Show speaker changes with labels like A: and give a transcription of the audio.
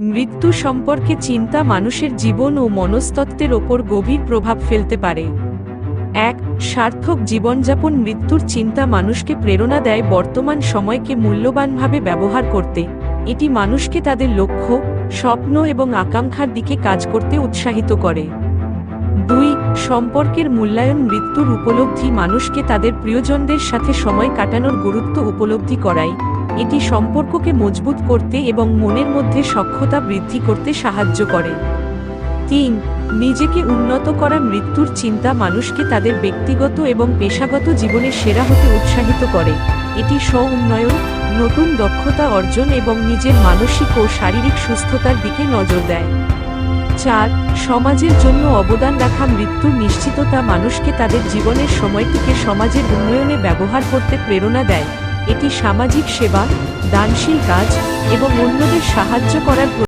A: মৃত্যু সম্পর্কে চিন্তা মানুষের জীবন ও মনস্তত্ত্বের ওপর গভীর প্রভাব ফেলতে পারে। ১. সার্থক জীবনযাপন। মৃত্যুর চিন্তা মানুষকে প্রেরণা দেয় বর্তমান সময়কে মূল্যবানভাবে ব্যবহার করতে। এটি মানুষকে তাদের লক্ষ্য, স্বপ্ন এবং আকাঙ্ক্ষার দিকে কাজ করতে উৎসাহিত করে। ২. সম্পর্কের মূল্যায়ন। মৃত্যুর উপলব্ধি মানুষকে তাদের প্রিয়জনদের সাথে সময় কাটানোর গুরুত্ব উপলব্ধি করায়। এটি সম্পর্ককে মজবুত করতে এবং মনের মধ্যে সখ্যতা বৃদ্ধি করতে সাহায্য করে। ৩. নিজেকে উন্নত করা। মৃত্যুর চিন্তা মানুষকে তাদের ব্যক্তিগত এবং পেশাগত জীবনে সেরা হতে উৎসাহিত করে। এটি স্ব-উন্নয়ন, নতুন দক্ষতা অর্জন এবং নিজের মানসিক ও শারীরিক সুস্থতার দিকে নজর দেয়। ৪. সমাজের জন্য অবদান রাখা। মৃত্যুর নিশ্চিততা মানুষকে তাদের জীবনের সময়টিকে সমাজের উন্নয়নে ব্যবহার করতে প্রেরণা দেয়। এটি সামাজিক সেবা, দানশীল কাজ এবং অন্যদের সাহায্য করার